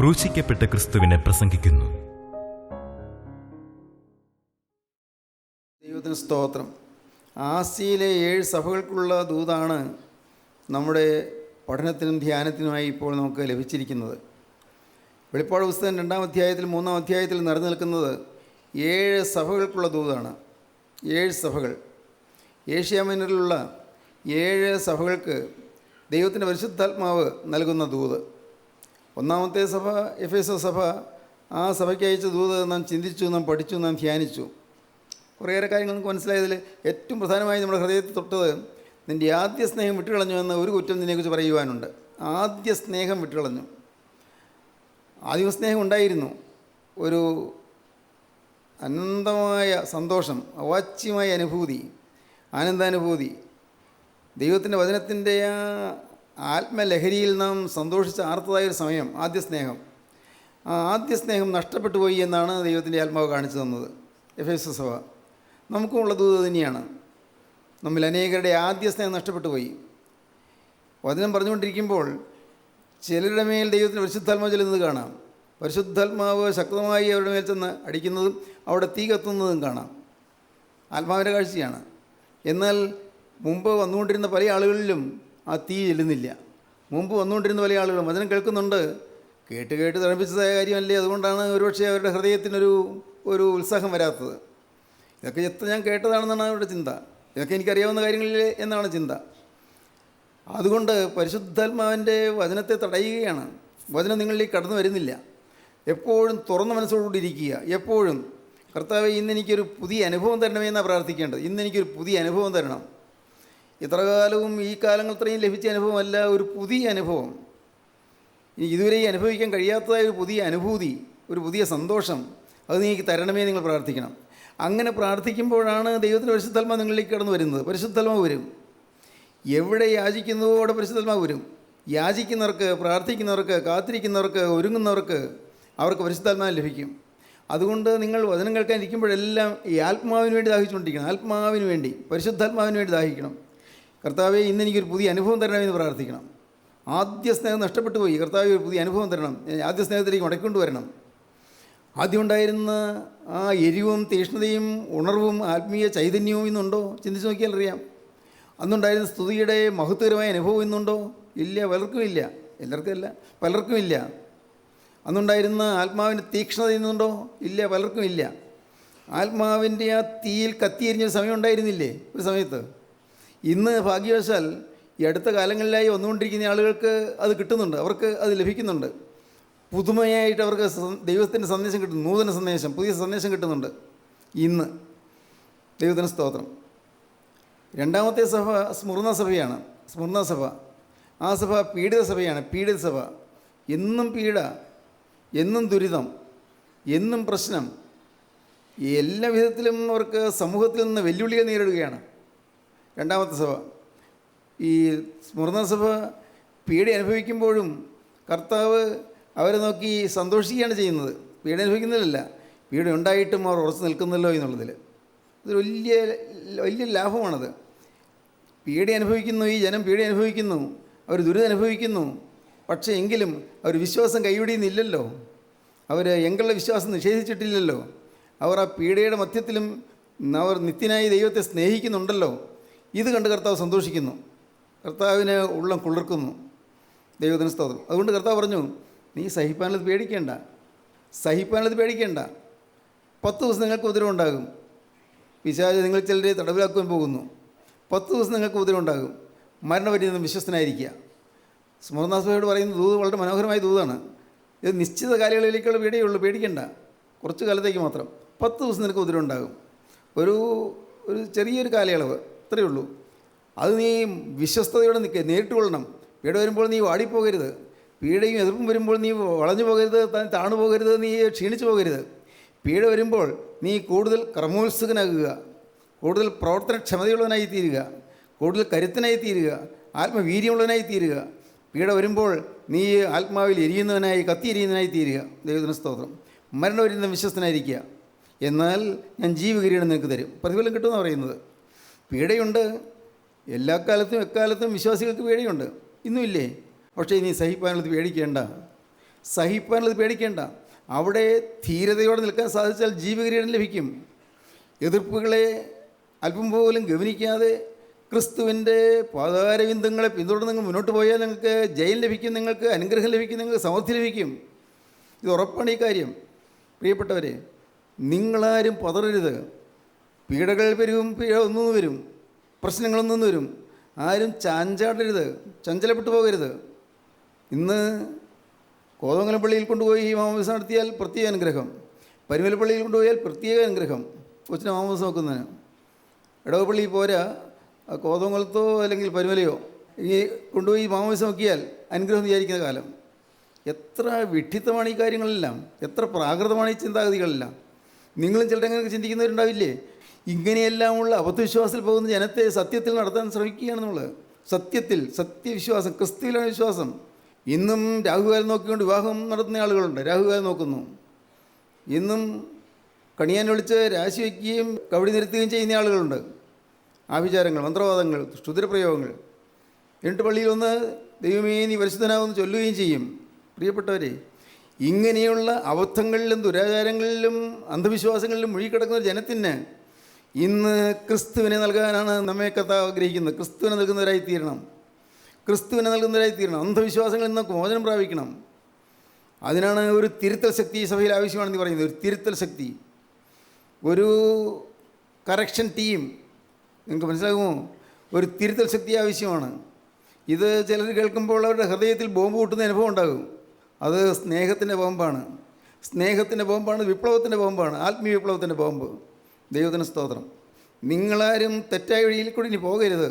ക്രൂശിക്കപ്പെട്ട ക്രിസ്തുവിനെ പ്രസംഗിക്കുന്നു. ദൈവത്തിന് സ്തോത്രം. ആസിയിലെ 7 സഭകൾക്കുള്ള ദൂതാണ് നമ്മുടെ പഠനത്തിനും ധ്യാനത്തിനുമായി ഇപ്പോൾ നമുക്ക് ലഭിച്ചിരിക്കുന്നത്. വെളിപ്പാട് പുസ്തകം 2-ാം അധ്യായത്തിൽ 3-ാം അധ്യായത്തിൽ നിറഞ്ഞു നിൽക്കുന്നത് 7 സഭകൾക്കുള്ള ദൂതാണ്. 7 സഭകൾ, ഏഷ്യ മൈനറിലുള്ള 7 സഭകൾക്ക് ദൈവത്തിൻ്റെ പരിശുദ്ധാത്മാവ് നൽകുന്ന ദൂത്. ഒന്നാമത്തെ സഭ എഫേസോ സഭ. ആ സഭയ്ക്ക് അയച്ച ദൂത് നാം ചിന്തിച്ചു, നാം പഠിച്ചു, നാം ധ്യാനിച്ചു. കുറേയേറെ കാര്യങ്ങൾ നമുക്ക് മനസ്സിലായതിൽ ഏറ്റവും പ്രധാനമായി നമ്മുടെ ഹൃദയത്തിൽ തൊട്ടത്, നിൻ്റെ ആദ്യ സ്നേഹം വിട്ടുകളഞ്ഞു എന്ന ഒരു കുറ്റം നിന്നെക്കുറിച്ച് പറയുവാനുണ്ട്. ആദ്യ സ്നേഹം വിട്ടുകളഞ്ഞു. ആദ്യ സ്നേഹം ഉണ്ടായിരുന്നു, ഒരു അനന്തമായ സന്തോഷം, അവാച്യമായ അനുഭൂതി, ആനന്ദാനുഭൂതി. ദൈവത്തിൻ്റെ വചനത്തിൻ്റെ ആ ആത്മലഹരിയിൽ നാം സന്തോഷിച്ച് ആർത്തതായൊരു സമയം, ആദ്യ സ്നേഹം. ആ ആദ്യ സ്നേഹം നഷ്ടപ്പെട്ടു പോയി എന്നാണ് ദൈവത്തിൻ്റെ ആത്മാവ് കാണിച്ചു തന്നത്. എഫേസോ സഭ നമുക്കുമുള്ള ദൂത് തന്നെയാണ്. നമ്മിൽ അനേകരുടെ ആദ്യ സ്നേഹം നഷ്ടപ്പെട്ടു പോയി. വചനം പറഞ്ഞുകൊണ്ടിരിക്കുമ്പോൾ ചിലരുടെ മേൽ ദൈവത്തിൻ്റെ പരിശുദ്ധാത്മാവ് ചെല്ലുന്നത് കാണാം. പരിശുദ്ധാത്മാവ് ശക്തമായി അവരുടെ മേൽ ചെന്ന് അടിക്കുന്നതും അവിടെ തീ കത്തുന്നതും കാണാം. ആത്മാവിൻ്റെ കാഴ്ചയാണ്. എന്നാൽ മുമ്പ് വന്നുകൊണ്ടിരുന്ന പല ആളുകളിലും ആ തീ ചെല്ലുന്നില്ല. മുമ്പ് വന്നുകൊണ്ടിരുന്ന പല ആളുകളും വചനം കേൾക്കുന്നുണ്ട്, കേട്ട് തഴപ്പിച്ചതായ കാര്യമല്ലേ, അതുകൊണ്ടാണ് ഒരുപക്ഷെ അവരുടെ ഹൃദയത്തിനൊരു ഉത്സാഹം വരാത്തത്. ഇതൊക്കെ എത്ര ഞാൻ കേട്ടതാണെന്നാണ് അവരുടെ ചിന്ത, ഇതൊക്കെ എനിക്കറിയാവുന്ന കാര്യങ്ങളില്ലേ എന്നാണ് ചിന്ത. അതുകൊണ്ട് പരിശുദ്ധാത്മാവിൻ്റെ വചനത്തെ തടയുകയാണ്. വചനം നിങ്ങളിലേക്ക് കടന്നു വരുന്നില്ല. എപ്പോഴും തുറന്ന മനസ്സോടുകൂടി ഇരിക്കുക. എപ്പോഴും കർത്താവേ, ഇന്നെനിക്കൊരു പുതിയ അനുഭവം തരണമേ എന്നാണ് പ്രാർത്ഥിക്കേണ്ടത്. ഇന്നെനിക്കൊരു പുതിയ അനുഭവം തരണം. ഇത്ര കാലവും ഈ കാലങ്ങൾ ഇത്രയും ലഭിച്ച അനുഭവമല്ല, ഒരു പുതിയ അനുഭവം. ഇനി ഇതുവരെ അനുഭവിക്കാൻ കഴിയാത്തതായ ഒരു പുതിയ അനുഭൂതി, ഒരു പുതിയ സന്തോഷം, അത് നീ തരണമേ നിങ്ങൾ പ്രാർത്ഥിക്കണം. അങ്ങനെ പ്രാർത്ഥിക്കുമ്പോഴാണ് ദൈവത്തിൻ്റെ പരിശുദ്ധാത്മാവ് നിങ്ങളിലേക്ക് കടന്നു വരുന്നത്. പരിശുദ്ധാത്മാവ് വരും. എവിടെ യാചിക്കുന്നുവോ അവിടെ പരിശുദ്ധാത്മാവ് വരും. യാചിക്കുന്നവർക്ക്, പ്രാർത്ഥിക്കുന്നവർക്ക്, കാത്തിരിക്കുന്നവർക്ക്, ഒരുങ്ങുന്നവർക്ക് അവർക്ക് പരിശുദ്ധാത്മാവ് ലഭിക്കും. അതുകൊണ്ട് നിങ്ങൾ വചനം കേൾക്കാൻ ഇരിക്കുമ്പോഴെല്ലാം ഈ ആത്മാവിന് വേണ്ടി ദാഹിച്ചുകൊണ്ടിരിക്കണം. ആത്മാവിന് വേണ്ടി, പരിശുദ്ധാത്മാവിന് വേണ്ടി ദാഹിക്കണം. കർത്താവേ, ഇന്നെനിക്കൊരു പുതിയ അനുഭവം തരണമെന്ന് പ്രാർത്ഥിക്കണം. ആദ്യ സ്നേഹം നഷ്ടപ്പെട്ടു പോയി. കർത്താവേ, ഒരു പുതിയ അനുഭവം തരണം, ആദ്യ സ്നേഹത്തിലേക്ക് മടക്കിക്കൊണ്ട് വരണം. ആദ്യം ഉണ്ടായിരുന്ന ആ എരിവും തീഷ്ണതയും ഉണർവും ആത്മീയ ചൈതന്യവും ഇന്നുണ്ടോ? ചിന്തിച്ച് നോക്കിയാൽ അറിയാം. അന്നുണ്ടായിരുന്ന സ്തുതിയുടെ മഹത്വകരമായ അനുഭവം ഇന്നുണ്ടോ? ഇല്ല, പലർക്കും ഇല്ല. എല്ലാവർക്കും അല്ല, പലർക്കും ഇല്ല. അന്നുണ്ടായിരുന്ന ആത്മാവിൻ്റെ തീക്ഷ്ണത ഇന്നുണ്ടോ? ഇല്ല, പലർക്കും ഇല്ല. ആത്മാവിൻ്റെ ആ തീയിൽ കത്തിയെരിഞ്ഞൊരു സമയം ഉണ്ടായിരുന്നില്ലേ ഒരു സമയത്ത്? ഇന്ന് ഭാഗ്യവശാൽ ഈ അടുത്ത കാലങ്ങളിലായി വന്നുകൊണ്ടിരിക്കുന്ന ആളുകൾക്ക് അത് കിട്ടുന്നുണ്ട്, അവർക്ക് അത് ലഭിക്കുന്നുണ്ട്. പുതുമയായിട്ട് അവർക്ക് ദൈവത്തിൻ്റെ സന്ദേശം കിട്ടുന്നു. നൂതന സന്ദേശം, പുതിയ സന്ദേശം കിട്ടുന്നുണ്ട് ഇന്ന്. ദൈവത്തിന് സ്തോത്രം. രണ്ടാമത്തെ സഭ സ്മുർണ സഭയാണ്. സ്മുർണ സഭ, ആ സഭ പീഡിത സഭയാണ്. പീഡിത സഭ. എന്നും പീഡ, എന്നും ദുരിതം, എന്നും പ്രശ്നം. എല്ലാ വിധത്തിലും അവർക്ക് സമൂഹത്തിൽ നിന്ന് വെല്ലുവിളികൾ നേരിടുകയാണ്. രണ്ടാമത്തെ സഭ. ഈ സ്മുർണ സഭ പീഡ അനുഭവിക്കുമ്പോഴും കർത്താവ് അവരെ നോക്കി സന്തോഷിക്കുകയാണ് ചെയ്യുന്നത്. പീഡ അനുഭവിക്കുന്നതിലല്ല, പീഡ ഉണ്ടായിട്ടും അവർ ഉറച്ചു നിൽക്കുന്നല്ലോ എന്നുള്ളതിൽ. ഇതൊരു വലിയ ലാഭമാണത്. പീഡ അനുഭവിക്കുന്നു, ഈ ജനം പീഡ അനുഭവിക്കുന്നു, അവർ ദുരിതം അനുഭവിക്കുന്നു. പക്ഷേ എങ്കിലും അവർ വിശ്വാസം കൈവിടിയുന്നില്ലല്ലോ. അവർ എങ്കളുടെ വിശ്വാസം നിഷേധിച്ചിട്ടില്ലല്ലോ. അവർ ആ പീഡയുടെ മധ്യത്തിലും അവർ നിത്യനായി ദൈവത്തെ സ്നേഹിക്കുന്നുണ്ടല്ലോ. ഇത് കണ്ട് കർത്താവ് സന്തോഷിക്കുന്നു. കർത്താവിന് ഉള്ളം കുളിർക്കുന്നു. ദൈവത്തിന് സ്തോത്രം. അതുകൊണ്ട് കർത്താവ് പറഞ്ഞു, നീ സഹിപ്പാനുള്ളത് പേടിക്കേണ്ട, സഹിപ്പാനുള്ളത് പേടിക്കേണ്ട. 10 ദിവസം നിങ്ങൾക്ക് ഉപദ്രവം ഉണ്ടാകും. പിശാച് നിങ്ങൾ ചിലരെ തടവിലാക്കുവാൻ പോകുന്നു. 10 ദിവസം നിങ്ങൾക്ക് ഉപദ്രവം ഉണ്ടാകും. മരണപര്യന്തം വിശ്വസ്തനായിരിക്കുക. സ്മരണാസഭയോട് പറയുന്ന ദൂത് വളരെ മനോഹരമായ ദൂതാണ്. ഇത് നിശ്ചിത കാലയളവിലേക്കുള്ള പീഡയുള്ളൂ, പേടിക്കേണ്ട. കുറച്ച് കാലത്തേക്ക് മാത്രം. 10 ദിവസം നിനക്ക് ഉപദ്രവം ഉണ്ടാകും. ഒരു ചെറിയൊരു കാലയളവ്, അത്രയേ ഉള്ളൂ. അത് നീ വിശ്വസ്തയോടെ നേരിട്ട് കൊള്ളണം. പീഡ വരുമ്പോൾ നീ വാടിപ്പോകരുത്. പീഡയും എതിർപ്പും വരുമ്പോൾ നീ വളഞ്ഞു പോകരുത്, താണു പോകരുത്, നീ ക്ഷീണിച്ചു പോകരുത്. പീഡ വരുമ്പോൾ നീ കൂടുതൽ കർമ്മോത്സുകനാകുക, കൂടുതൽ പ്രവർത്തനക്ഷമതയുള്ളവനായി തീരുക, കൂടുതൽ കരുത്തനായി തീരുക, ആത്മവീര്യമുള്ളവനായി തീരുക. പീഡ വരുമ്പോൾ നീ ആത്മാവിൽ എരിയുന്നവനായി, കത്തിയെരിയുന്നവനായി തീരുക. ദൈവത്തിന് സ്തോത്രം. മരണപര്യന്തം വിശ്വസ്തനായിരിക്കുക. എന്നാൽ ഞാൻ ജീവകിരീടം നിനക്ക് തരും, പ്രതിഫലം കിട്ടുമെന്ന് പറയുന്നത്. പീഡയുണ്ട്, എല്ലാ കാലത്തും എക്കാലത്തും വിശ്വാസികൾക്ക് പീഡയുണ്ട്. ഇന്നുമില്ലേ? പക്ഷേ നീ സഹിപ്പാനുള്ളത് പേടിക്കേണ്ട. സഹിപ്പാനുള്ളത് പേടിക്കേണ്ട. അവിടെ ധീരതയോടെ നിൽക്കാൻ സാധിച്ചാൽ ജീവകിരീടം ലഭിക്കും. എതിർപ്പുകളെ അല്പം പോലും ഗവനിക്കാതെ ക്രിസ്തുവിൻ്റെ പാതാരവിന്ദങ്ങളെ പിന്തുടർന്ന് നിങ്ങൾ മുന്നോട്ട് പോയാൽ നിങ്ങൾക്ക് ജയം ലഭിക്കും, നിങ്ങൾക്ക് അനുഗ്രഹം ലഭിക്കും, നിങ്ങൾക്ക് സമൃദ്ധി ലഭിക്കും. ഇത് ഉറപ്പാണ് ഈ കാര്യം. പ്രിയപ്പെട്ടവരെ, നിങ്ങളാരും പതറരുത്. പീഡകൾ വരും, ഒന്നും വരും, പ്രശ്നങ്ങളൊന്നും വരും. ആരും ചാഞ്ചാടരുത്, ചഞ്ചലപ്പെട്ടു പോകരുത്. ഇന്ന് കോതമംഗലം പള്ളിയിൽ കൊണ്ടുപോയി മാമോദിസ നടത്തിയാൽ പ്രത്യേക അനുഗ്രഹം, പരുമലപ്പള്ളിയിൽ കൊണ്ടുപോയാൽ പ്രത്യേക അനുഗ്രഹം കൊച്ചിനെ മാമോദിസ നോക്കുന്നതിന്. ഇടവപ്പള്ളിയിൽ പോരാ, കോതമംഗലത്തോ അല്ലെങ്കിൽ പരുമലയോ ഈ കൊണ്ടുപോയി മാമോദിസ നോക്കിയാൽ അനുഗ്രഹം വിചാരിക്കുന്ന കാലം. എത്ര വിഡ്ഢിത്തമാണ് ഈ കാര്യങ്ങളെല്ലാം, എത്ര പ്രാകൃതമാണ് ഈ ചിന്താഗതികളെല്ലാം. നിങ്ങളും ചിലർ അങ്ങനെ ചിന്തിക്കുന്നവരുണ്ടാവില്ലേ? ഇങ്ങനെയെല്ലാമുള്ള അബദ്ധവിശ്വാസത്തിൽ പോകുന്ന ജനത്തെ സത്യത്തിൽ നടത്താൻ ശ്രമിക്കുകയാണ് നമ്മൾ. സത്യത്തിൽ, സത്യവിശ്വാസം, ക്രിസ്തുവിലാണ് വിശ്വാസം. ഇന്നും രാഹുകാലം നോക്കിക്കൊണ്ട് വിവാഹം നടത്തുന്ന ആളുകളുണ്ട്, രാഹുകാലം നോക്കുന്നു. ഇന്നും കണിയാൻ വിളിച്ച് രാശി വയ്ക്കുകയും കവടി നിരത്തുകയും ചെയ്യുന്ന ആളുകളുണ്ട്. ആഭിചാരങ്ങൾ, മന്ത്രവാദങ്ങൾ, സ്തുതിരപ്രയോഗങ്ങൾ. എന്നിട്ട് പള്ളിയിൽ ഒന്ന് ദൈവമേ നീ പരിശുദ്ധനാവെന്ന് ചൊല്ലുകയും ചെയ്യും. പ്രിയപ്പെട്ടവരെ, ഇങ്ങനെയുള്ള അബദ്ധങ്ങളിലും ദുരാചാരങ്ങളിലും അന്ധവിശ്വാസങ്ങളിലും മുഴുകിക്കിടക്കുന്ന ഒരു ജനത്തിന് ഇന്ന് ക്രിസ്തുവിനെ നൽകാനാണ് നമ്മെ കർത്താവ് ആഗ്രഹിക്കുന്നത്. ക്രിസ്തുവിനെ നൽകുന്നവരായിത്തീരണം, ക്രിസ്തുവിനെ നൽകുന്നവരായിത്തീരണം. അന്ധവിശ്വാസങ്ങളിൽ നിന്ന് മോചനം പ്രാപിക്കണം. അതിനാണ് ഒരു തിരുത്തൽ ശക്തി ഈ സഭയിൽ ആവശ്യമാണെന്ന് പറയുന്നത്. ഒരു തിരുത്തൽ ശക്തി, ഒരു കറക്ഷൻ ടീം. നിങ്ങൾക്ക് മനസ്സിലാകുമോ? ഒരു തിരുത്തൽ ശക്തി ആവശ്യമാണ്. ഇത് ചിലർ കേൾക്കുമ്പോൾ അവരുടെ ഹൃദയത്തിൽ ബോംബ് പൊട്ടുന്ന അനുഭവം ഉണ്ടാകും. അത് സ്നേഹത്തിൻ്റെ ബോംബാണ്, സ്നേഹത്തിൻ്റെ ബോംബാണ്, വിപ്ലവത്തിൻ്റെ ബോംബാണ്, ആത്മീയ വിപ്ലവത്തിൻ്റെ ബോംബ്. ദൈവത്തിന് സ്തോത്രം. നിങ്ങളാരും തെറ്റായ വഴിയിൽ കൂടി ഇനി പോകരുത്.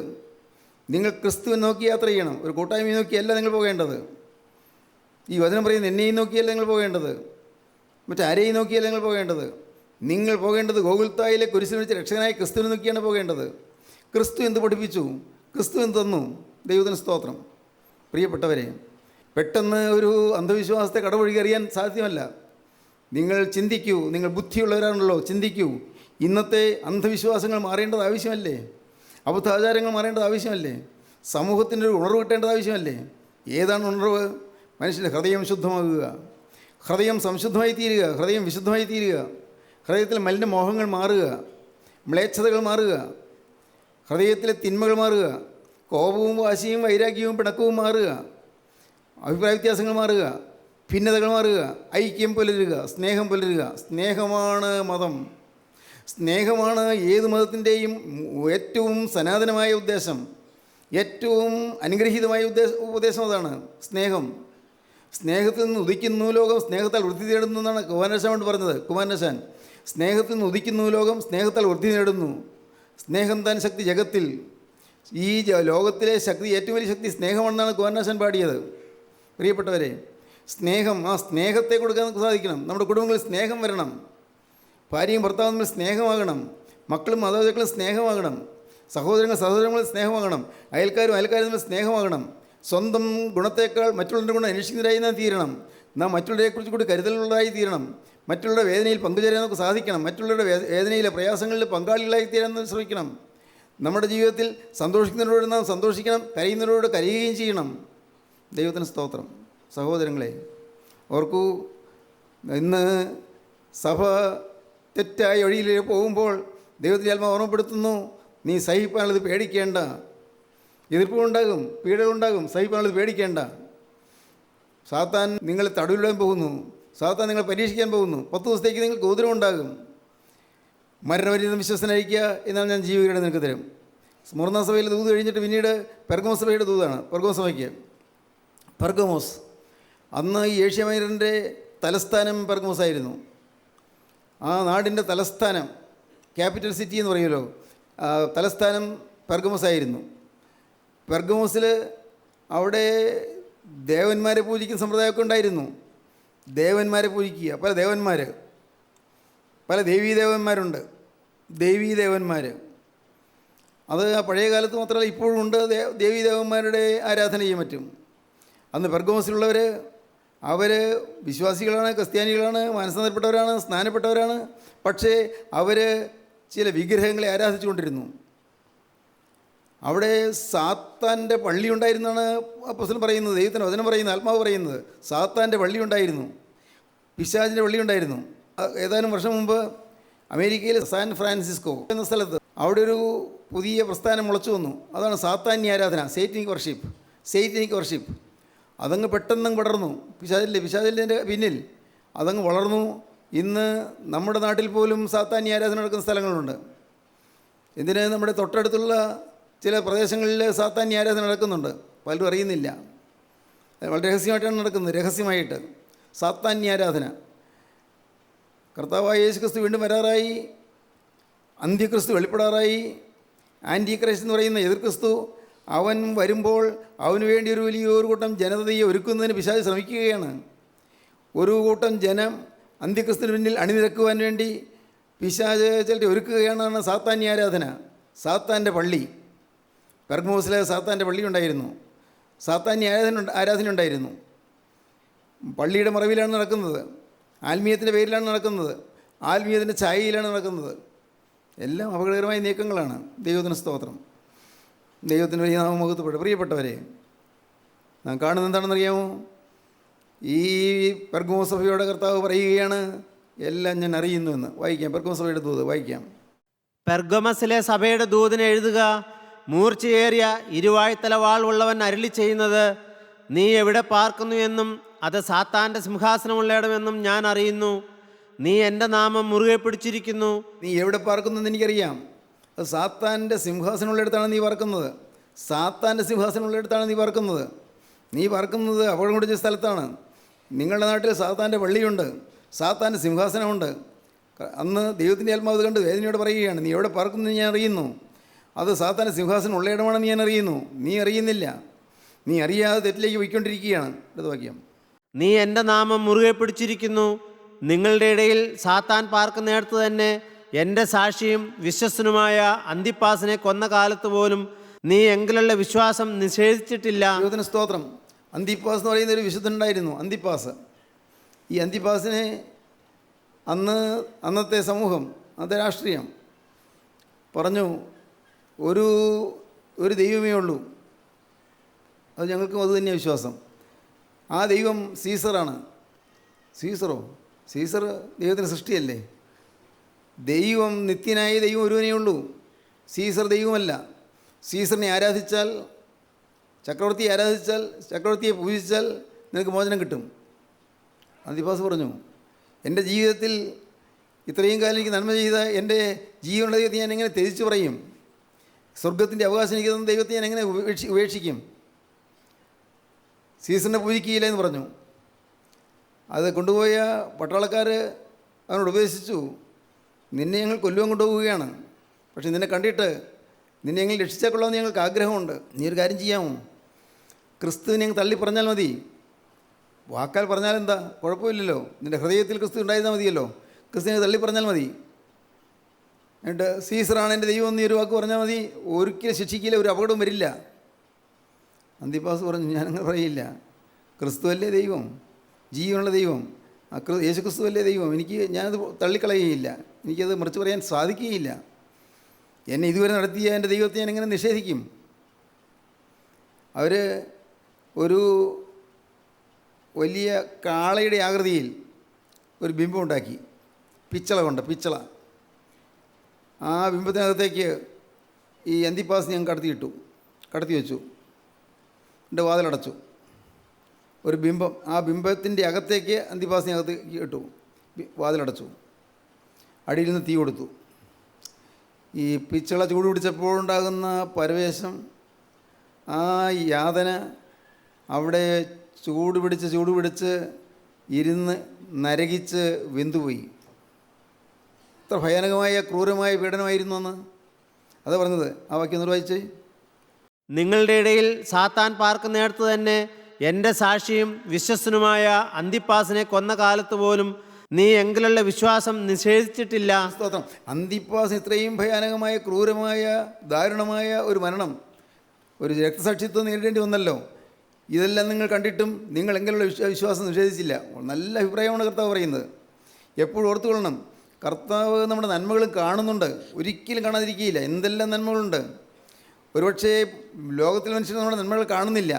നിങ്ങൾ ക്രിസ്തുവിനെ നോക്കി യാത്ര ചെയ്യണം. ഒരു കൂട്ടായ്മയെ നോക്കിയല്ല നിങ്ങൾ പോകേണ്ടത്. ഈ വചനം പറയുന്നത് എന്നെയും നോക്കിയല്ല നിങ്ങൾ പോകേണ്ടത്, മറ്റാരെയും നോക്കിയല്ല നിങ്ങൾ പോകേണ്ടത്. നിങ്ങൾ പോകേണ്ടത് ഗോകുൽത്തായിലെ കുരിശിൽ വെച്ച് രക്ഷകനായ ക്രിസ്തുവിനെ നോക്കിയാണ് പോകേണ്ടത്. ക്രിസ്തു എന്ത് പഠിപ്പിച്ചു, ക്രിസ്തു എന്ത് തന്നു? ദൈവത്തിന് സ്തോത്രം. പ്രിയപ്പെട്ടവരെ, പെട്ടെന്ന് ഒരു അന്ധവിശ്വാസത്തെ കടവൊഴുകി അറിയാൻ സാധ്യമല്ല. നിങ്ങൾ ചിന്തിക്കൂ, നിങ്ങൾ ബുദ്ധിയുള്ളവരാണല്ലോ, ചിന്തിക്കൂ. ഇന്നത്തെ അന്ധവിശ്വാസങ്ങൾ മാറേണ്ടത് ആവശ്യമല്ലേ? അബദ്ധാചാരങ്ങൾ മാറേണ്ടത് ആവശ്യമല്ലേ? സമൂഹത്തിൻ്റെ ഒരു ഉണർവ് കിട്ടേണ്ടത് ആവശ്യമല്ലേ? ഏതാണ് ഉണർവ്? മനുഷ്യൻ്റെ ഹൃദയം ശുദ്ധമാകുക, ഹൃദയം സംശുദ്ധമായി തീരുക, ഹൃദയം വിശുദ്ധമായി തീരുക, ഹൃദയത്തിലെ മലിന മോഹങ്ങൾ മാറുക, മ്ലേച്ഛതകൾ മാറുക, ഹൃദയത്തിലെ തിന്മകൾ മാറുക, കോപവും വാശിയും വൈരാഗ്യവും പിണക്കവും മാറുക, അഭിപ്രായ വ്യത്യാസങ്ങൾ മാറുക, ഭിന്നതകൾ മാറുക, ഐക്യം പുലരുക, സ്നേഹം പുലരുക. സ്നേഹമാണ് മതം. സ്നേഹമാണ് ഏത് മതത്തിൻ്റെയും ഏറ്റവും സനാതനമായ ഉദ്ദേശം, ഏറ്റവും അനുഗ്രഹീതമായ ഉപദേശം. അതാണ് സ്നേഹം. സ്നേഹത്തിൽ നിന്ന് ഉദിക്കുന്നു ലോകം, സ്നേഹത്താൽ വൃദ്ധി നേടുന്നു എന്നാണ് കുമാരനാശാൻ കൊണ്ട് പറഞ്ഞത്. കുമാരനാശാൻ, സ്നേഹത്തിൽ നിന്ന് ഉദിക്കുന്നു ലോകം, സ്നേഹത്താൽ വൃദ്ധി നേടുന്നു. സ്നേഹം താൻ ശക്തി ജഗത്തിൽ. ഈ ലോകത്തിലെ ശക്തി, ഏറ്റവും വലിയ ശക്തി സ്നേഹമാണെന്നാണ് കുമാരനാശാൻ പാടിയത്. പ്രിയപ്പെട്ടവരെ, സ്നേഹം, ആ സ്നേഹത്തെ കൊടുക്കാൻ സാധിക്കണം. നമ്മുടെ കുടുംബങ്ങളിൽ സ്നേഹം വരണം. ഭാര്യയും ഭർത്താവും തമ്മിൽ സ്നേഹമാകണം. മക്കളും മാതാപിതാക്കളും സ്നേഹമാകണം. സഹോദരങ്ങളും സ്നേഹമാകണം. അയൽക്കാരും തമ്മിൽ സ്നേഹമാകണം. സ്വന്തം ഗുണത്തേക്കാൾ മറ്റുള്ളവരുടെ ഗുണം അന്വേഷിക്കുന്നവരായി നാം തീരണം. നാം മറ്റുള്ളവരെക്കുറിച്ച് കൂടി കരുതലുള്ളതായി തീരണം. മറ്റുള്ളവരുടെ വേദനയിൽ പങ്കുചേരാൻ നമുക്ക് സാധിക്കണം. മറ്റുള്ളവരുടെ വേദനയിലെ പ്രയാസങ്ങളിൽ പങ്കാളികളായി തീരാൻ ശ്രമിക്കണം. നമ്മുടെ ജീവിതത്തിൽ സന്തോഷിക്കുന്നവരോട് നാം സന്തോഷിക്കണം, കരയുന്നവരോട് കരയുകയും ചെയ്യണം. ദൈവത്തിന് സ്തോത്രം. സഹോദരങ്ങളെ, ഓർക്കൂ, ഇന്ന് സഭ തെറ്റായ വഴിയിൽ പോകുമ്പോൾ ദൈവത്തിൻ്റെ ആത്മാവ് ഓർമ്മപ്പെടുത്തുന്നു, നീ സഹിപ്പാനുള്ളത് പേടിക്കേണ്ട. എതിർപ്പുകളുണ്ടാകും, പീഡകളുണ്ടാകും, സഹിപ്പാനുള്ളത് പേടിക്കേണ്ട. സാത്താൻ നിങ്ങളെ തടവിലിടാൻ പോകുന്നു, സാത്താൻ നിങ്ങളെ പരീക്ഷിക്കാൻ പോകുന്നു. 10 ദിവസത്തേക്ക് നിങ്ങൾക്ക് ഉപദ്രവം ഉണ്ടാകും. മരണപര്യന്തം വിശ്വസനായിരിക്കുക, എന്നാൽ ഞാൻ ജീവകിരീടം നിനക്ക് തരും. സ്മർണ സഭയിൽ ദൂത് കഴിഞ്ഞിട്ട് പിന്നീട് പെർഗമോസ് സഭയുടെ ദൂതാണ്. പെർഗമോസ് സഭയ്ക്ക്, പെർഗമോസ് അന്ന് ഈ ഏഷ്യ മൈനറിൻ്റെ തലസ്ഥാനം പെർഗമോസ് ആയിരുന്നു. ആ നാടിൻ്റെ തലസ്ഥാനം, ക്യാപിറ്റൽ സിറ്റി എന്ന് പറയുമല്ലോ, തലസ്ഥാനം പെർഗമോസ് ആയിരുന്നു. പെർഗമോസിൽ അവിടെ ദേവന്മാരെ പൂജിക്കുന്ന സമ്പ്രദായമൊക്കെ ഉണ്ടായിരുന്നു. ദേവന്മാരെ പൂജിക്കുക, പല ദേവീദേവന്മാരുണ്ട്. ദേവീദേവന്മാർ അത് ആ പഴയ കാലത്ത് മാത്രമല്ല ഇപ്പോഴും ഉണ്ട്. ദേവീദേവന്മാരുടെ ആരാധന ചെയ്യാൻ പറ്റും. അന്ന് പെർഗമോസിലുള്ളവർ അവർ വിശ്വാസികളാണ്, ക്രിസ്ത്യാനികളാണ്, മാനസാന്തരപ്പെട്ടവരാണ്, സ്നാനപ്പെട്ടവരാണ്. പക്ഷേ അവർ ചില വിഗ്രഹങ്ങളെ ആരാധിച്ചുകൊണ്ടിരുന്നു. അവിടെ സാത്താൻ്റെ പള്ളി ഉണ്ടായിരുന്നാണ് അപ്പോസ്തലൻ പറയുന്നത്, ദൈവത്തിൻ്റെ വചനം പറയുന്നത്, ആത്മാവ് പറയുന്നത്. സാത്താൻ്റെ പള്ളി ഉണ്ടായിരുന്നു, പിശാചിൻ്റെ പള്ളി ഉണ്ടായിരുന്നു. ഏതാനും വർഷം മുമ്പ് അമേരിക്കയിലെ സാൻ ഫ്രാൻസിസ്കോ എന്ന സ്ഥലത്ത് അവിടെ ഒരു പുതിയ പ്രസ്ഥാനം മുളച്ചു വന്നു. അതാണ് സാത്താന്യ ആരാധന, സെയ്റ്റനിക് വർഷിപ്പ്. അതങ്ങ് പെട്ടെന്നങ്ങ് പടർന്നു. പിശാചിൻ്റെ പിന്നിൽ അതങ്ങ് വളർന്നു. ഇന്ന് നമ്മുടെ നാട്ടിൽ പോലും സാത്താന്യ ആരാധന നടക്കുന്ന സ്ഥലങ്ങളുണ്ട്. ഇതിന് നമ്മുടെ തൊട്ടടുത്തുള്ള ചില പ്രദേശങ്ങളിൽ സാത്താന്യ ആരാധന നടക്കുന്നുണ്ട്, പലരും അറിയുന്നില്ല. വളരെ രഹസ്യമായിട്ടാണ് നടക്കുന്നത്, രഹസ്യമായിട്ട് സാത്താന്യ ആരാധന. കർത്താവായ യേശു ക്രിസ്തു വീണ്ടും വരാറായി, അന്ത്യക്രിസ്തു വെളിപ്പെടാറായി. ആൻറ്റി ക്രൈസ്റ്റ് എന്ന് പറയുന്ന എതിർ ക്രിസ്തു അവൻ വരുമ്പോൾ അവന് വേണ്ടി ഒരു വലിയൊരു കൂട്ടം ജനതയെ ഒരുക്കുന്നതിന് പിശാച് ശ്രമിക്കുകയാണ്. ഒരു കൂട്ടം ജനം അന്ത്യക്രിസ്തുവിന് പിന്നിൽ അണിനിരക്കുവാൻ വേണ്ടി പിശാച് ചിലരെ ഒരുക്കുകയാണ് സാത്താന്യ ആരാധന. സാത്താൻ്റെ പള്ളി, പെർഗമോസിലെ സാത്താൻ്റെ പള്ളി ഉണ്ടായിരുന്നു, സാത്താന്യ ആരാധന ഉണ്ടായിരുന്നു. പള്ളിയുടെ മറവിലാണ് നടക്കുന്നത്, ആത്മീയത്തിൻ്റെ പേരിലാണ് നടക്കുന്നത്, ആത്മീയത്തിൻ്റെ ഛായയിലാണ് നടക്കുന്നത്. എല്ലാം അപകടകരമായ നീക്കങ്ങളാണ്. ദൈവത്തിന് സ്തോത്രം, ദൈവത്തിന് വലിയ നാമമഹത്വപ്പെട്ടു. പ്രിയപ്പെട്ടവരെ, നാം കാണുന്നത് എന്താണെന്നറിയാമോ? ഈ പെർഗമോസ് സഭയുടെ കർത്താവ് പറയുകയാണ്, എല്ലാം ഞാൻ അറിയുന്നുവെന്ന്. വായിക്കാം, പെർഗമോസ് സഭയുടെ ദൂത് വായിക്കാം. പെർഗമസിലെ സഭയുടെ ദൂതിന് എഴുതുക, മൂർച്ചയേറിയ ഇരുവായ്ത്തല വാൾ ഉള്ളവൻ അരുളി ചെയ്യുന്നത്, നീ എവിടെ പാർക്കുന്നു എന്നും അത് സാത്താൻ്റെ സിംഹാസനമുള്ളയിടമെന്നും ഞാൻ അറിയുന്നു. നീ എൻ്റെ നാമം മുറുകെ പിടിച്ചിരിക്കുന്നു. നീ എവിടെ പാർക്കുന്നതെന്ന് എനിക്കറിയാം. അത് സാത്താൻ്റെ സിംഹാസനമുള്ളിടത്താണ് നീ പാർക്കുന്നത്. സാത്താൻ്റെ സിംഹാസനമുള്ളിടത്താണ് നീ പാർക്കുന്നത്. നീ പാർക്കുന്നത് അപകടം പിടിച്ച സ്ഥലത്താണ്. നിങ്ങളുടെ നാട്ടിൽ സാത്താൻ്റെ പള്ളിയുണ്ട്, സാത്താൻ്റെ സിംഹാസനമുണ്ട്. അന്ന് ദൈവത്തിൻ്റെ ആത്മാവ് കണ്ട് വേദനയോട് പറയുകയാണ്, നീ എവിടെ പാർക്കുന്നത് ഞാൻ അറിയുന്നു. അത് സാത്താൻ്റെ സിംഹാസനം ഉള്ളയിടമാണെന്ന് ഞാൻ അറിയുന്നു. നീ അറിയുന്നില്ല, നീ അറിയാതെ തെറ്റിലേക്ക് പോയിക്കൊണ്ടിരിക്കുകയാണ്. അടുത്ത വാക്യം. നീ എൻ്റെ നാമം മുറുകെ പിടിച്ചിരിക്കുന്നു. നിങ്ങളുടെ ഇടയിൽ സാത്താൻ പാർക്കുന്നിടത്ത് തന്നെ എൻ്റെ സാക്ഷിയും വിശ്വസ്തനുമായ അന്തിപ്പാസിനെ കൊന്ന കാലത്ത് പോലും നീ എങ്കിലുള്ള വിശ്വാസം നിഷേധിച്ചിട്ടില്ല. ദൈവത്തിന് സ്തോത്രം. അന്തിപ്പാസ് എന്ന് പറയുന്ന ഒരു വിശുദ്ധനുണ്ടായിരുന്നു, അന്തിപ്പാസ്. ഈ അന്തിപ്പാസിനെ അന്നത്തെ സമൂഹം, അന്നത്തെ രാഷ്ട്രീയം പറഞ്ഞു, ഒരു ദൈവമേ ഉള്ളൂ, അത് ഞങ്ങൾക്കും അത് തന്നെയാണ് വിശ്വാസം. ആ ദൈവം സീസറാണ്. സീസർ ദൈവത്തിൻ്റെ സൃഷ്ടിയല്ലേ? ദൈവം നിത്യനായ ദൈവം ഒരുവനേ ഉള്ളൂ. സീസർ ദൈവമല്ല. സീസറിനെ ആരാധിച്ചാൽ, ചക്രവർത്തിയെ പൂജിച്ചാൽ നിനക്ക് മോചനം കിട്ടും. അന്തിപ്പാസ് പറഞ്ഞു, എൻ്റെ ജീവിതത്തിൽ ഇത്രയും കാലം എനിക്ക് നന്മ ചെയ്ത എൻ്റെ ജീവനുള്ള ദൈവത്തെ ഞാൻ എങ്ങനെ ത്യജിച്ച് പറയും? സ്വർഗത്തിൻ്റെ അവകാശം എനിക്ക് തന്ന ദൈവത്തെ ഞാൻ എങ്ങനെ ഉപേക്ഷിക്കും? സീസറിനെ പൂജിക്കുകയില്ല എന്ന് പറഞ്ഞു. അത് കൊണ്ടുപോയ പട്ടാളക്കാർ അവനോട് ഉപദേശിച്ചു, നിന്നെ ഞങ്ങൾ കൊല്ലുവാൻ കൊണ്ടുപോവുകയാണ്, പക്ഷേ നിന്നെ കണ്ടിട്ട് നിന്നെ ഞങ്ങൾ രക്ഷിച്ചാൽ കൊള്ളാമെന്ന് ഞങ്ങൾക്ക് ആഗ്രഹമുണ്ട്. നീ ഒരു കാര്യം ചെയ്യാമോ? ക്രിസ്തുവിനെ ഞങ്ങൾ തള്ളി പറഞ്ഞാൽ മതി. വാക്കാൽ പറഞ്ഞാൽ എന്താ, കുഴപ്പമില്ലല്ലോ. നിൻ്റെ ഹൃദയത്തിൽ ക്രിസ്തു ഉണ്ടായിരുന്നാൽ മതിയല്ലോ. ക്രിസ്തുവിനെ തള്ളി പറഞ്ഞാൽ മതി. എന്നിട്ട് സീസറാണ് എൻ്റെ ദൈവം എന്ന് ഒരു വാക്ക് പറഞ്ഞാൽ മതി, ഒരിക്കലും ശിക്ഷിക്കില്ല, ഒരു അപകടവും വരില്ല. അന്തിപ്പാസ് പറഞ്ഞു, ഞാനങ്ങനെ പറയില്ല. ക്രിസ്തുവല്ലേ ദൈവം, ജീവനുള്ള ദൈവം, യേശു ക്രിസ്തുവല്ലേ ദൈവം. ഞാനത് തള്ളിക്കളയുകയില്ല, എനിക്കത് മറിച്ച് പറയാൻ സാധിക്കുകയില്ല. എന്നെ ഇതുവരെ നടത്തിയ എൻ്റെ ദൈവത്തെ ഞാൻ എങ്ങനെ നിഷേധിക്കും? അവർ ഒരു വലിയ കാളയുടെ ആകൃതിയിൽ ഒരു ബിംബം ഉണ്ടാക്കി, പിച്ചള. ആ ബിംബത്തിനകത്തേക്ക് ഈ അന്തിപ്പാസ് ഞാൻ കടത്തി വെച്ചു. എൻ്റെ വാതിലടച്ചു. ഒരു ബിംബം, ആ ബിംബത്തിൻ്റെ അകത്തേക്ക് അന്തിപ്പാസിനകത്ത് ഇട്ടു, വാതിലടച്ചു. അടിയിൽ നിന്ന് തീ കൊടുത്തു. ഈ പിച്ചള ചൂട് പിടിച്ചപ്പോഴുണ്ടാകുന്ന പരവേശം, ആ യാതന, അവിടെ ചൂട് പിടിച്ച് ഇരുന്ന് നരകിച്ച് വെന്തുപോയി. എത്ര ഭയാനകമായ ക്രൂരമായ പീഡനമായിരുന്നു അന്ന്. അതാ പറഞ്ഞത്. ആ വാക്യം ഒന്ന് വായിച്ചേ. നിങ്ങളുടെ ഇടയിൽ സാത്താൻ പാർക്കുന്നിടത്ത് തന്നെ എൻ്റെ സാക്ഷിയും വിശ്വസ്തനുമായ അന്തിപ്പാസിനെ കൊന്ന കാലത്ത് പോലും നീ എങ്കിലുള്ള വിശ്വാസം നിഷേധിച്ചിട്ടില്ല. സ്തോത്രം. അന്തിപ്പാസ് ഇത്രയും ഭയാനകമായ ക്രൂരമായ ദാരുണമായ ഒരു മരണം, ഒരു രക്തസാക്ഷിത്വം നേരിടേണ്ടി വന്നല്ലോ. ഇതെല്ലാം നിങ്ങൾ കണ്ടിട്ടും നിങ്ങൾ എങ്കിലുള്ള വിശ്വാസം നിഷേധിച്ചില്ല. നല്ല അഭിപ്രായമാണ് കർത്താവ് പറയുന്നത്. എപ്പോഴും ഓർത്തുകൊള്ളണം, കർത്താവ് നമ്മുടെ നന്മകളും കാണുന്നുണ്ട്, ഒരിക്കലും കാണാതിരിക്കുകയില്ല. എന്തെല്ലാം നന്മകളുണ്ട്. ഒരുപക്ഷേ ലോകത്തിൽ മനുഷ്യർ നമ്മുടെ നന്മകൾ കാണുന്നില്ല,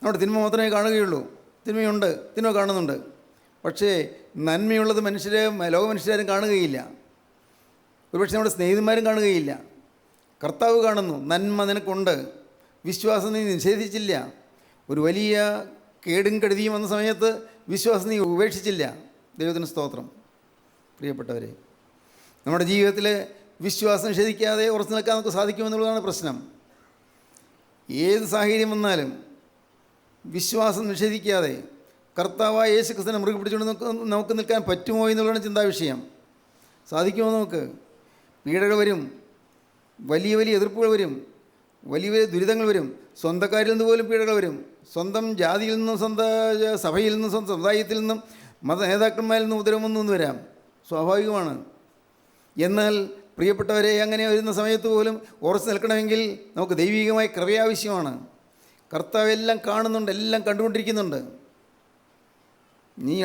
നമ്മുടെ തിന്മ മാത്രമേ കാണുകയുള്ളൂ. തിന്മയുണ്ട്, തിന്മ കാണുന്നുണ്ട്. പക്ഷേ നന്മയുള്ളത് ലോക മനുഷ്യരാരും കാണുകയില്ല. ഒരുപക്ഷെ നമ്മുടെ സ്നേഹിതന്മാരും കാണുകയില്ല. കർത്താവ് കാണുന്നു. നന്മ നിനക്കുണ്ട്, വിശ്വാസം നീ നിഷേധിച്ചില്ല. ഒരു വലിയ കേടും കെടുതിയും വന്ന സമയത്ത് വിശ്വാസം നീ ഉപേക്ഷിച്ചില്ല. ദൈവത്തിന് സ്തോത്രം. പ്രിയപ്പെട്ടവരെ, നമ്മുടെ ജീവിതത്തിൽ വിശ്വാസം നിഷേധിക്കാതെ ഉറച്ചു നിൽക്കാൻ നമുക്ക് സാധിക്കുമെന്നുള്ളതാണ് പ്രശ്നം. ഏത് സാഹചര്യം വന്നാലും വിശ്വാസം നിഷേധിക്കാതെ കർത്താവായ യേശു ക്രിസ്തുവിനെ മുറുകെ പിടിച്ചുകൊണ്ട് നമുക്ക് നിൽക്കാൻ പറ്റുമോ എന്നുള്ളതാണ് ചിന്താവിഷയം. സാധിക്കുമോ നമുക്ക്? പീഡകൾ വരും, വലിയ വലിയ എതിർപ്പുകൾ വരും, വലിയ വലിയ ദുരിതങ്ങൾ വരും. സ്വന്തക്കാരിൽ നിന്ന് പോലും പീഡകൾ വരും. സ്വന്തം ജാതിയിൽ നിന്നും, സ്വന്തം സഭയിൽ നിന്നും, സ്വന്തം സമുദായത്തിൽ നിന്നും, മത നേതാക്കന്മാരിൽ നിന്നും ഉദരമൊന്നും വരാം. സ്വാഭാവികമാണ്. എന്നാൽ പ്രിയപ്പെട്ടവരെ, അങ്ങനെ വരുന്ന സമയത്ത് പോലും ഉറച്ചു നിൽക്കണമെങ്കിൽ നമുക്ക് ദൈവികമായ കൃപയാവശ്യമാണ്. കർത്താവ് എല്ലാം കാണുന്നുണ്ട്, എല്ലാം കണ്ടുകൊണ്ടിരിക്കുന്നുണ്ട്.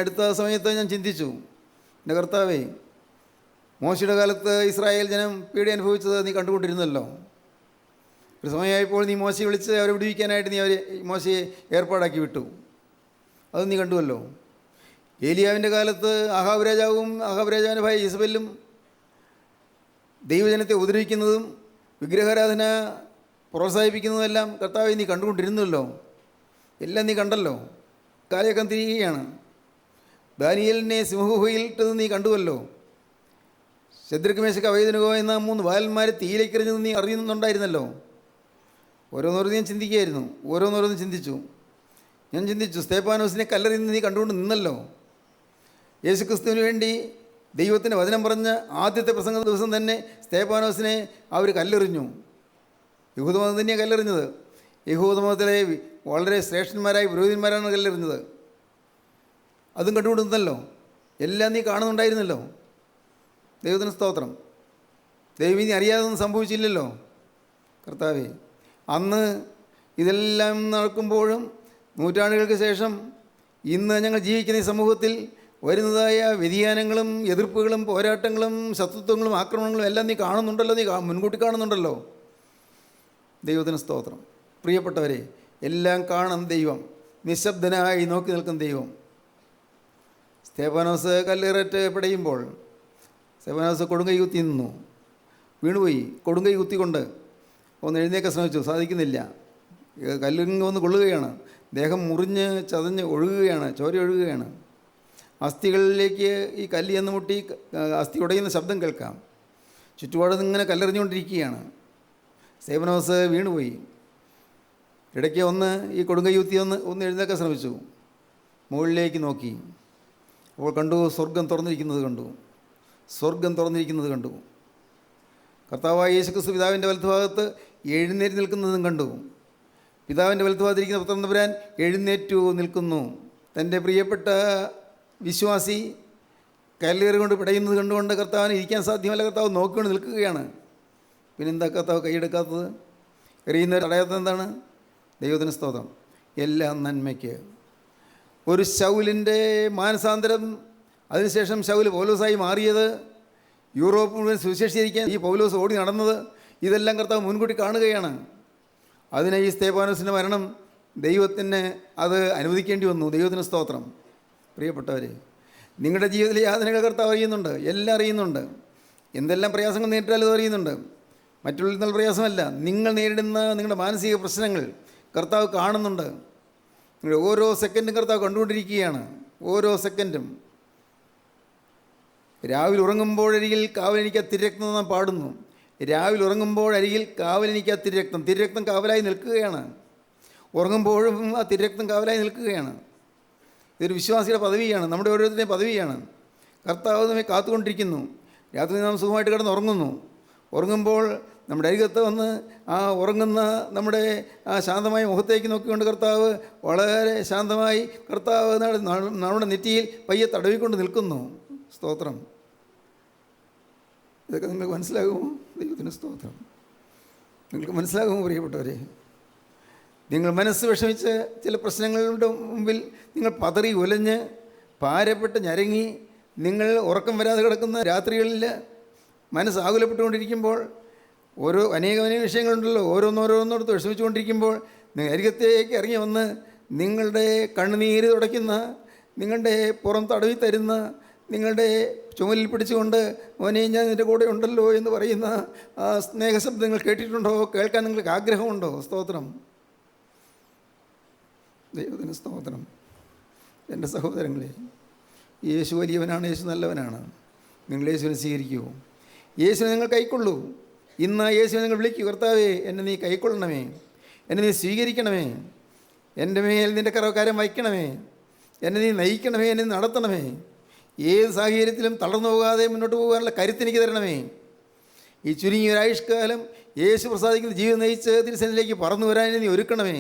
അടുത്ത സമയത്ത് ഞാൻ ചിന്തിച്ചു, എൻ്റെ കർത്താവേ, മോശയുടെ കാലത്ത് ഇസ്രായേൽ ജനം പീഡ അനുഭവിച്ചത് നീ കണ്ടുകൊണ്ടിരുന്നല്ലോ. ഒരു സമയമായപ്പോൾ നീ മോശയെ വിളിച്ച് അവരെ വിടുവിക്കാനായിട്ട് നീ മോശയെ ഏർപ്പാടാക്കി വിട്ടു. അത് നീ കണ്ടുവല്ലോ. ഏലിയാവിൻ്റെ കാലത്ത് അഹാബ് രാജാവിൻ്റെ ഭാര്യ ഇസബെല്ലും ദൈവജനത്തെ ഉപദ്രവിക്കുന്നതും വിഗ്രഹാരാധന പ്രോത്സാഹിപ്പിക്കുന്നതെല്ലാം കർത്താവെ നീ കണ്ടുകൊണ്ടിരുന്നല്ലോ. എല്ലാം നീ കണ്ടല്ലോ. കാലയൊക്കെ തിരിയുകയാണ്. ദാനിയേലിനെ സിംഹഗുഹയിൽ ഇട്ടത് നീ കണ്ടുവല്ലോ. ശദ്രക്ക്, മേശക്ക്, അബേദ്നെഗോ എന്ന 3 ബാലന്മാരെ തീയിലേക്കെറിഞ്ഞത് നീ അറിയുന്നുണ്ടായിരുന്നല്ലോ. ഓരോന്നോരോന്ന് ഞാൻ ചിന്തിക്കുകയായിരുന്നു. ഓരോന്നോരോന്ന് ചിന്തിച്ചു. ഞാൻ ചിന്തിച്ചു, സ്തേഫാനോസിനെ കല്ലെറിയുന്നത് നീ കണ്ടുകൊണ്ട് നിന്നല്ലോ. യേശുക്രിസ്തുവിന് വേണ്ടി ദൈവത്തിൻ്റെ വചനം പറഞ്ഞ ആദ്യത്തെ പ്രസംഗ ദിവസം തന്നെ സ്തേഫാനോസിനെ അവർ കല്ലെറിഞ്ഞു. യഹൂദമതം തന്നെയാണ് കല്ലെറിഞ്ഞത്. യഹൂദമതത്തിലെ വളരെ ശ്രേഷ്ഠന്മാരായ പുരോഹിതന്മാരാണ് കല്ലെറിഞ്ഞത്. അതും കണ്ടുകൊണ്ടിരുന്നല്ലോ. എല്ലാം നീ കാണുന്നുണ്ടായിരുന്നല്ലോ. ദൈവത്തിന് സ്തോത്രം. ദൈവം നീ അറിയാതൊന്നും സംഭവിച്ചില്ലല്ലോ. കർത്താവേ, അന്ന് ഇതെല്ലാം നടക്കുമ്പോഴും നൂറ്റാണ്ടുകൾക്ക് ശേഷം ഇന്ന് ഞങ്ങൾ ജീവിക്കുന്ന ഈ സമൂഹത്തിൽ വരുന്നതായ വ്യതിയാനങ്ങളും എതിർപ്പുകളും പോരാട്ടങ്ങളും ശത്രുത്വങ്ങളും ആക്രമണങ്ങളും എല്ലാം നീ കാണുന്നുണ്ടല്ലോ. നീ മുൻകൂട്ടി കാണുന്നുണ്ടല്ലോ. ദൈവത്തിന് സ്തോത്രം. പ്രിയപ്പെട്ടവരെ, എല്ലാം കാണും ദൈവം, നിശബ്ദനായി നോക്കി നിൽക്കുന്ന ദൈവം. സ്തേഫാനോസ് കല്ലേറേറ്റ് പിടയുമ്പോൾ സ്തേഫാനോസ് കൊടുങ്കൈ കുത്തി നിന്നു, വീണുപോയി. കൊടുങ്കൈ കുത്തിക്കൊണ്ട് ഒന്ന് എഴുന്നേക്കാൻ ശ്രമിച്ചു, സാധിക്കുന്നില്ല. കല്ലിങ്ങ് വന്ന് കൊള്ളുകയാണ്. ദേഹം മുറിഞ്ഞ് ചതഞ്ഞ് ഒഴുകുകയാണ്, ചോര ഒഴുകുകയാണ്. അസ്ഥികളിലേക്ക് ഈ കല്ല് ചെന്ന് മുട്ടി അസ്ഥി ഉടയുന്ന ശബ്ദം കേൾക്കാം. ചുറ്റുപാട് ഇങ്ങനെ കല്ലെറിഞ്ഞുകൊണ്ടിരിക്കുകയാണ്. സ്തേഫാനോസ് വീണുപോയി. ഇടയ്ക്ക് ഈ കൊടുങ്കൈ കുത്തി ഒന്ന് എഴുന്നേക്കാൻ ശ്രമിച്ചു. മുകളിലേക്ക് നോക്കി. അപ്പോൾ കണ്ടു, സ്വർഗം തുറന്നിരിക്കുന്നത് കണ്ടു. കർത്താവായ യേശുക്രിസ്തു പിതാവിൻ്റെ വലത്തുഭാഗത്ത് എഴുന്നേറ്റ് നിൽക്കുന്നതും കണ്ടു. പിതാവിൻ്റെ വലത്തുഭാഗത്തിരിക്കുന്ന പുത്രൻ തമ്പുരാൻ എഴുന്നേറ്റു നിൽക്കുന്നു. തൻ്റെ പ്രിയപ്പെട്ട വിശ്വാസി കല്ലേറ് കൊണ്ട് പിടയുന്നത് കണ്ടുകൊണ്ട് കർത്താവിന് ഇരിക്കാൻ സാധ്യമല്ല. കർത്താവ് നോക്കിക്കൊണ്ട് നിൽക്കുകയാണ്. പിന്നെന്താ കർത്താവ് കൈയെടുക്കാത്തത്? എറിയുന്നവർ തടയാത്തത് എന്താണ്? ദൈവത്തിന് സ്തോത്രം. എല്ലാം നന്മയ്ക്ക്. ഒരു ശൗലിൻ്റെ മാനസാന്തരം, അതിനുശേഷം ശൗൽ പൗലോസായി മാറിയത്, യൂറോപ്പ് മുഴുവൻ സുവിശേഷീകരിക്കാൻ ഈ പൗലോസ് ഓടി നടന്നത്, ഇതെല്ലാം കർത്താവ് മുൻകൂട്ടി കാണുകയാണ്. അതിനെ ഈ സ്തേഫാനോസിൻ്റെ മരണം ദൈവത്തിന് അത് അനുവദിക്കേണ്ടി വന്നു. ദൈവത്തിന് സ്തോത്രം. പ്രിയപ്പെട്ടവരെ, നിങ്ങളുടെ ജീവിതത്തിലെ യാതനകൾ കർത്താവ് അറിയുന്നുണ്ട്, എല്ലാം അറിയുന്നുണ്ട്. എന്തെല്ലാം പ്രയാസങ്ങൾ നേരിട്ടാലും അത് അറിയുന്നുണ്ട്. മറ്റുള്ളവരിൽ നിന്നുള്ള പ്രയാസമല്ല, നിങ്ങൾ നേരിടുന്ന നിങ്ങളുടെ മാനസിക പ്രശ്നങ്ങൾ കർത്താവ് കാണുന്നുണ്ട്. നിങ്ങളുടെ ഓരോ സെക്കൻഡും കർത്താവ് കണ്ടുകൊണ്ടിരിക്കുകയാണ്. ഓരോ സെക്കൻഡും. രാവിലെ ഉറങ്ങുമ്പോഴരികിൽ കാവലെനിക്ക് തിരക്തം നാം പാടുന്നു. രാവിലെ ഉറങ്ങുമ്പോഴരികിൽ കാവലെനിക്ക് തിരക്തം. തിരക്തം കാവലായി നിൽക്കുകയാണ്. ഉറങ്ങുമ്പോഴും ആ തിരക്തം കാവലായി നിൽക്കുകയാണ്. ഇതൊരു വിശ്വാസിയുടെ പദവിയാണ്, നമ്മുടെ ഓരോരുത്തരുടെയും പദവിയാണ്. കർത്താവ് നമ്മെ കാത്തുകൊണ്ടിരിക്കുന്നു. രാത്രി നാം സുഖമായിട്ട് കിടന്ന് ഉറങ്ങുമ്പോൾ നമ്മുടെ അരികത്ത് വന്ന് ആ ഉറങ്ങുന്ന നമ്മുടെ ആ ശാന്തമായ മുഖത്തേക്ക് നോക്കിക്കൊണ്ട് കർത്താവ് വളരെ ശാന്തമായി കർത്താവ് നമ്മുടെ നെറ്റിയിൽ പയ്യെ തടവിക്കൊണ്ട് നിൽക്കുന്നു. സ്തോത്രം. ഇതൊക്കെ നിങ്ങൾക്ക് മനസ്സിലാകുമോ? ദൈവത്തിന് സ്തോത്രം. നിങ്ങൾക്ക് മനസ്സിലാകുമോ പ്രിയപ്പെട്ടവരെ? നിങ്ങൾ മനസ്സ് വിഷമിച്ച് ചില പ്രശ്നങ്ങളുടെ മുമ്പിൽ നിങ്ങൾ പതറി ഉലഞ്ഞ് ഭാരപ്പെട്ട് ഞരങ്ങി നിങ്ങൾ ഉറക്കം വരാതെ കിടക്കുന്ന രാത്രികളിൽ മനസ്സാകുലപ്പെട്ടുകൊണ്ടിരിക്കുമ്പോൾ അനേകം വിഷയങ്ങളുണ്ടല്ലോ. ഓരോന്നോരോന്നോടത്ത് വിഷമിച്ചുകൊണ്ടിരിക്കുമ്പോൾ അരികത്തേക്ക് ഇറങ്ങി വന്ന് നിങ്ങളുടെ കണ്ണുനീര് തുടയ്ക്കുന്ന, നിങ്ങളുടെ പുറം തടവി തരുന്ന, നിങ്ങളുടെ ചുമലിൽ പിടിച്ചുകൊണ്ട് മോനെ ഞാൻ നിൻ്റെ കൂടെ ഉണ്ടല്ലോ എന്ന് പറയുന്ന ആ സ്നേഹശബ്ദങ്ങൾ കേട്ടിട്ടുണ്ടോ? കേൾക്കാൻ നിങ്ങൾക്ക് ആഗ്രഹമുണ്ടോ? സ്തോത്രം, ദൈവത്തിന് സ്തോത്രം. എൻ്റെ സഹോദരങ്ങളെ, യേശു വലിയവനാണ്, യേശു നല്ലവനാണ്. നിങ്ങൾ യേശുവിനെ സ്വീകരിക്കൂ, യേശുവിനെ നിങ്ങൾ കൈക്കൊള്ളൂ. ഇന്ന് യേശുവിനെ നിങ്ങൾ വിളിക്കൂ, കർത്താവേ എന്നെ നീ കൈക്കൊള്ളണമേ, എന്നെ നീ സ്വീകരിക്കണമേ, എൻ്റെ മേൽ നിൻ്റെ കരം വയ്ക്കണമേ, എന്നെ നീ നയിക്കണമേ, എന്നെ നടത്തണമേ. ഏത് സാഹചര്യത്തിലും തളർന്നു പോകാതെ മുന്നോട്ട് പോകാനുള്ള കരുത്തെനിക്ക് തരണമേ. ഈ ചുരുങ്ങിയ ഒരായുഷ്കാലം യേശു പ്രസാദിക്കുന്ന ജീവിതം നയിച്ച് തിരുസന്നിധിയിലേക്ക് പറന്നു വരാൻ നീ ഒരുക്കണമേ.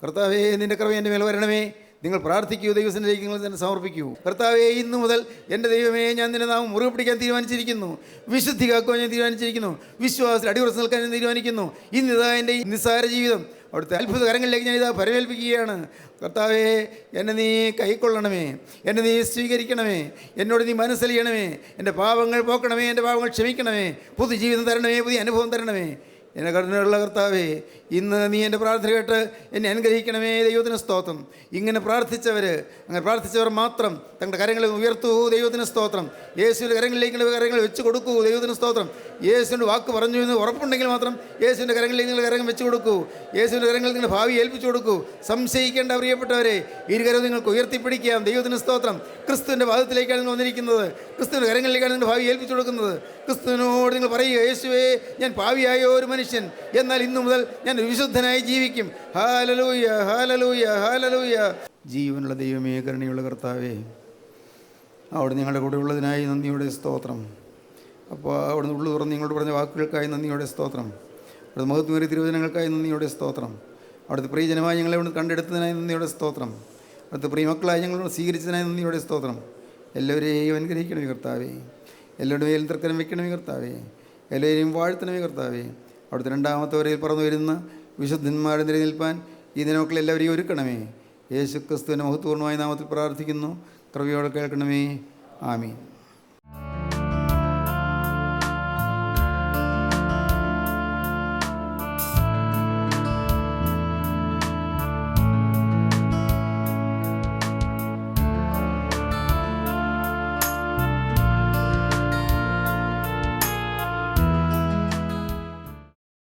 കർത്താവേ നിൻ്റെ കൃപ എൻ്റെ മേൽ വരണമേ. നിങ്ങൾ പ്രാർത്ഥിക്കൂ, ദൈവസന്നിധിയിലേക്ക് നിങ്ങൾ തന്നെ സമർപ്പിക്കൂ. കർത്താവേ, ഇന്നു മുതൽ എൻ്റെ ദൈവമേ ഞാൻ നിൻ്റെ നാമം മുറുകെ പിടിക്കാൻ തീരുമാനിച്ചിരിക്കുന്നു, വിശുദ്ധി കാക്കുവാൻ ഞാൻ തീരുമാനിച്ചിരിക്കുന്നു, വിശ്വാസത്തിൽ അടിയുറച്ച് നിൽക്കാൻ ഞാൻ തീരുമാനിക്കുന്നു. ഇന്നിതാ എൻ്റെ ഈ നിസ്സാര ജീവിതം അവിടുത്തെ അത്ഭുത കരങ്ങളിലേക്ക് ഞാനിതാ പരമേൽപ്പിക്കുകയാണ്. കർത്താവേ എന്നെ നീ കൈക്കൊള്ളണമേ, എന്നെ നീ സ്വീകരിക്കണമേ, എന്നോട് നീ മനസ്സലിയണമേ, എൻ്റെ പാപങ്ങൾ പോക്കണമേ, എൻ്റെ പാപങ്ങൾ ക്ഷമിക്കണമേ, പുതു ജീവിതം തരണമേ, പുതിയ അനുഭവം തരണമേ. എന്നെ കരുണയുള്ള കർത്താവേ, ഇന്ന് നീ എൻ്റെ പ്രാർത്ഥന കേട്ട് എന്നെ അനുഗ്രഹിക്കണമേ. ദൈവത്തിന് സ്തോത്രം. അങ്ങനെ പ്രാർത്ഥിച്ചവർ മാത്രം തങ്ങളുടെ കരങ്ങളെ ഉയർത്തൂ. ദൈവത്തിന് സ്തോത്രം. യേശുവിൻ്റെ കരങ്ങളിലേക്ക് കരങ്ങൾ വെച്ച് കൊടുക്കൂ. ദൈവത്തിന് സ്തോത്രം. യേശുവിൻ്റെ വാക്ക് പറഞ്ഞു എന്ന് ഉറപ്പുണ്ടെങ്കിൽ മാത്രം യേശുവിൻ്റെ കരങ്ങളിലേക്ക് നിങ്ങൾ കരങ്ങൾ വെച്ച് കൊടുക്കൂ. യേശുവിൻ്റെ കരങ്ങളിൽ നിങ്ങളുടെ ഭാവി ഏൽപ്പിച്ചു കൊടുക്കൂ. സംശയിക്കേണ്ട പ്രിയപ്പെട്ടവരെ, ഇരുകരവും നിങ്ങൾക്ക് ഉയർത്തിപ്പിടിക്കാം. ദൈവത്തിന് സ്തോത്രം. ക്രിസ്തുവിൻ്റെ പാദത്തിലേക്കാണ് നിങ്ങൾ വന്നിരിക്കുന്നത്. ക്രിസ്തുവിൻ്റെ കരങ്ങളിലേക്കാണ് നിങ്ങളുടെ ഭാവി ഏൽപ്പിച്ചു കൊടുക്കുന്നത്. ക്രിസ്തുവിനോട് നിങ്ങൾ പറയുക, യേശുവേ ഞാൻ പാവിയായ ഒരു മനുഷ്യൻ, എന്നാൽ ഇന്നു മുതൽ ഞാൻ വിശുദ്ധനായി ജീവിക്കും. Hallelujah, hallelujah, hallelujah. ജീവനുള്ള ദൈവമേ, കരുണയുള്ള കർത്താവേ, അവിടെ നിങ്ങളുടെ കൂടെ ഉള്ളതിനായി നന്ദിയോടെ സ്തോത്രം. അപ്പോൾ അവിടുന്ന് ഉള്ളു തുറന്ന് നിങ്ങളോട് പറഞ്ഞ വാക്കുകൾക്കായി നന്ദിയോടെ സ്തോത്രം. അവിടുത്തെ മഹത്വമേറിയ തിരുവചനങ്ങൾക്കായി നന്ദിയോടെ സ്തോത്രം. അവിടുത്തെ പ്രിയജനമായി ഞങ്ങളെ ഇവിടെ കണ്ടെടുത്തതിനായി നന്ദിയോടെ സ്തോത്രം. അവിടുത്തെ പ്രിയമക്കളായി ഞങ്ങളോട് സ്വീകരിച്ചതിനായി നന്ദിയോടെ സ്തോത്രം. എല്ലാവരെയും അനുഗ്രഹിക്കണമേ കർത്താവേ, എല്ലാവരുടെ മേലും തർക്കരം വെക്കണമേ കർത്താവേ, എല്ലാവരെയും വാഴ്ത്തണമേ കർത്താവേ. അവിടുത്തെ രണ്ടാമത്തെ വരയിൽ പറന്നു വരുന്ന വിശുദ്ധന്മാരെ നിലനിൽപ്പാൻ ഈ ദിനമക്കൾ എല്ലാവരെയും ഒരുക്കണമേ. യേശു ക്രിസ്തുവിൻ്റെ മഹത്വപൂർണ്ണമായ നാമത്തിൽ പ്രാർത്ഥിക്കുന്നു. കൃപയോടെ കേൾക്കണമേ. ആമീൻ.